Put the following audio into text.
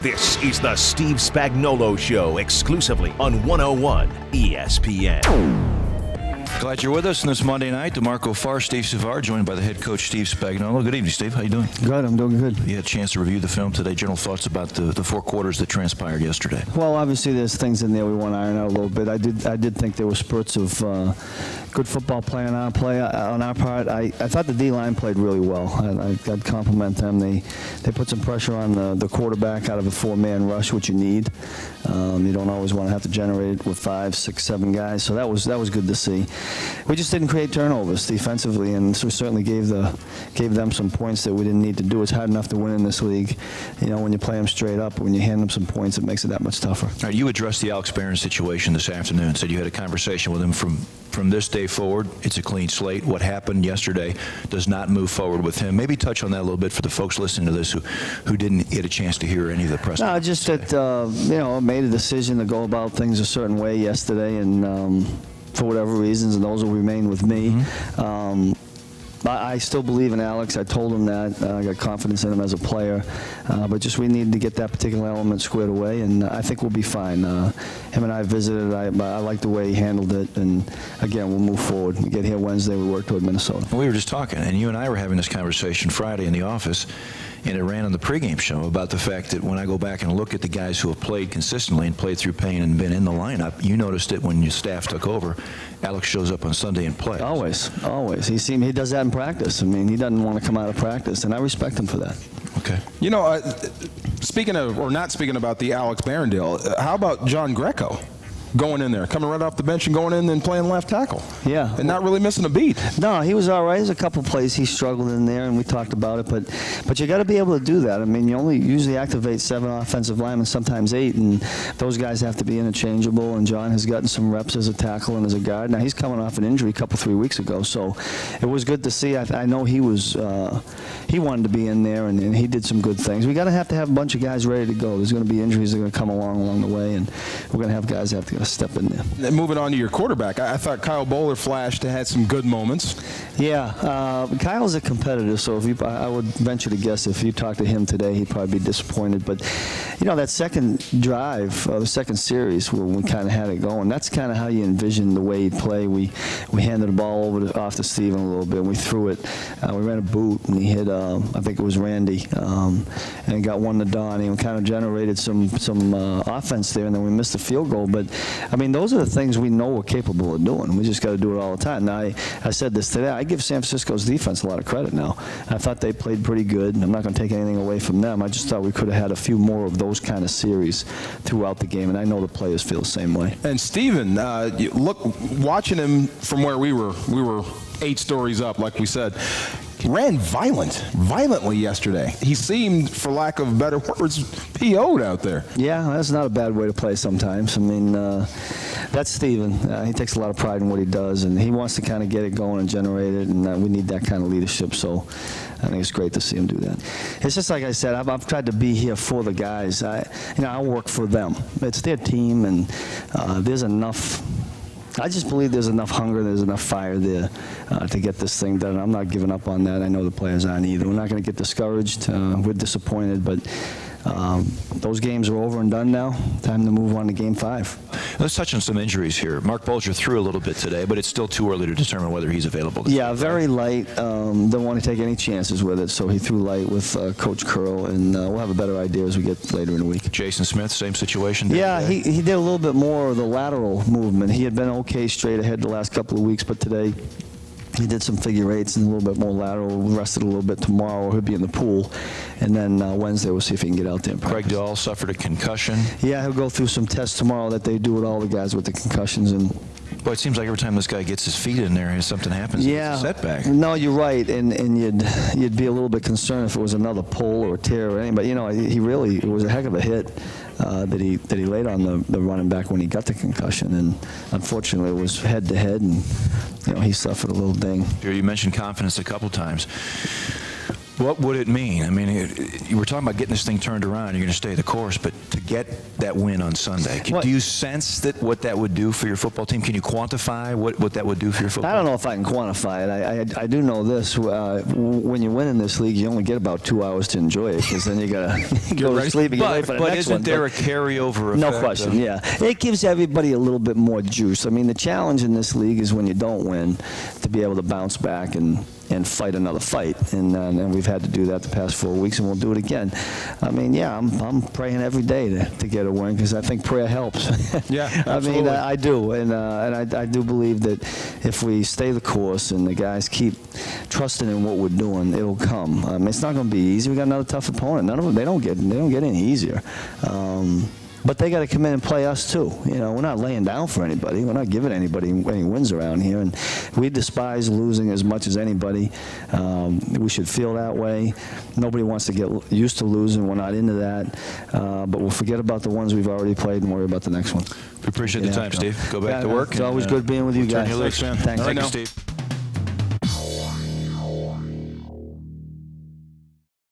This is the Steve Spagnuolo Show, exclusively on 101 ESPN. Glad you're with us on this Monday night. DeMarco Farr, Steve Savar, joined by the head coach, Steve Spagnuolo. Good evening, Steve. How you doing? Good. I'm doing good. You had a chance to review the film today. General thoughts about the four quarters that transpired yesterday? Well, obviously there's things in there we want to iron out a little bit. I did think there were spurts of good football play on our part. I thought the D-line played really well. I'd compliment them. They put some pressure on the quarterback out of a four-man rush, which you need. You don't always want to have to generate it with 5, 6, 7 guys. So that was good to see. We just didn't create turnovers defensively, and so we certainly gave them some points that we didn't need to do. It's hard enough to win in this league. You know, when you play them straight up, when you hand them some points, it makes it that much tougher. All right, you addressed the Alex Barron situation this afternoon. Said you had a conversation with him from this day forward. It's a clean slate. What happened yesterday does not move forward with him. Maybe touch on that a little bit for the folks listening to this who didn't get a chance to hear any of the press. No, just that you know, made a decision to go about things a certain way yesterday, and for whatever reasons, and those will remain with me. Mm-hmm. I still believe in Alex. I told him that. I got confidence in him as a player. But just we need to get that particular element squared away, and I think we'll be fine. Him and I visited. I like the way he handled it, and again, we'll move forward. We get here Wednesday. We work toward Minnesota. We were just talking, and you and I were having this conversation Friday in the office, and it ran on the pregame show about the fact that when I go back and look at the guys who have played consistently and played through pain and been in the lineup, you noticed it when your staff took over. Alex shows up on Sunday and plays. Always. He does that in practice. I mean, he doesn't want to come out of practice, and I respect him for that. Okay. You know, speaking of, or not speaking about the Alex Barron deal, how about John Greco? Going in there, coming right off the bench and going in and playing left tackle. Yeah. And not really missing a beat. No, he was all right. There's a couple plays he struggled in there, and we talked about it. But you got to be able to do that. I mean, you only usually activate 7 offensive linemen, sometimes 8, and those guys have to be interchangeable. And John has gotten some reps as a tackle and as a guard. Now, he's coming off an injury a couple, 3 weeks ago, so it was good to see. I know he wanted to be in there, and he did some good things. We got to have a bunch of guys ready to go. There's going to be injuries that are going to come along the way, and we're going to have guys that have to step in there. And moving on to your quarterback, I thought Kyle Bowler flashed and had some good moments. Yeah, Kyle's a competitor, so I would venture to guess if you talk to him today, he'd probably be disappointed. But, you know, that second drive, the second series where we kind of had it going, that's kind of how you envision the way he'd play. We handed the ball off to Steven a little bit, and we threw it. We ran a boot, and he hit, I think it was Randy, and got one to Donnie, and kind of generated some offense there, and then we missed the field goal. But, I mean, those are the things we know we're capable of doing. We just got to do it all the time. Now, I said this today. I give San Francisco's defense a lot of credit now. I thought they played pretty good. I'm not going to take anything away from them. I just thought we could have had a few more of those kind of series throughout the game, and I know the players feel the same way. And Steven, watching him from where we were 8 stories up, like we said. He ran violently yesterday. He seemed, for lack of better words, PO'd out there. Yeah, that's not a bad way to play sometimes. I mean, that's Steven. He takes a lot of pride in what he does, and he wants to kind of get it going and generate it, and we need that kind of leadership. So I think it's great to see him do that. It's just like I said, I've tried to be here for the guys. I work for them. It's their team, and there's enough. I just believe there's enough hunger, there's enough fire there to get this thing done. I'm not giving up on that. I know the players aren't either. We're not going to get discouraged. We're disappointed, but those games are over and done now. Time to move on to Game 5. Let's touch on some injuries here. Mark Bulger threw a little bit today, but it's still too early to determine whether he's available. Yeah, very light. Don't want to take any chances with it, so he threw light with Coach Curl, and we'll have a better idea as we get later in the week. Jason Smith, same situation? Yeah, he did a little bit more of the lateral movement. He had been okay straight ahead the last couple of weeks, but today he did some figure eights and a little bit more lateral, rested a little bit tomorrow. He'll be in the pool. And then Wednesday we'll see if he can get out there and practice. Craig Dahl suffered a concussion. Yeah, he'll go through some tests tomorrow that they do with all the guys with the concussions. And Boy, it seems like every time this guy gets his feet in there and something happens, yeah, it's a setback. No, you're right, and you'd be a little bit concerned if it was another pull or a tear or anything. But you know, it was a heck of a hit that he laid on the running back when he got the concussion, and unfortunately it was head to head, and you know he suffered a little ding. You mentioned confidence a couple times. What would it mean? I mean, you were talking about getting this thing turned around. You're going to stay the course, but to get that win on Sunday, do you sense that what that would do for your football team? Can you quantify what that would do for your football team? I don't know if I can quantify it. I do know this. When you win in this league, you only get about 2 hours to enjoy it, because then you got to go to sleep and get ready for the next one. But isn't there a carryover effect? No question, yeah. It gives everybody a little bit more juice. I mean, the challenge in this league is when you don't win, to be able to bounce back and fight another fight, and we've had to do that the past 4 weeks, and we'll do it again. I mean, yeah, I'm praying every day to get a win, because I think prayer helps. Yeah, absolutely. I mean, I do, and I do believe that if we stay the course and the guys keep trusting in what we're doing, it'll come. It's not going to be easy. We got another tough opponent. None of them, they don't get any easier. But they got to come in and play us too. You know, we're not laying down for anybody. We're not giving anybody any wins around here, and we despise losing as much as anybody. We should feel that way. Nobody wants to get used to losing. We're not into that. But we'll forget about the ones we've already played and worry about the next one. We appreciate the time, Steve. Go back to work. It's always good being with you guys. Thanks, man. Thanks. Thank you, Steve.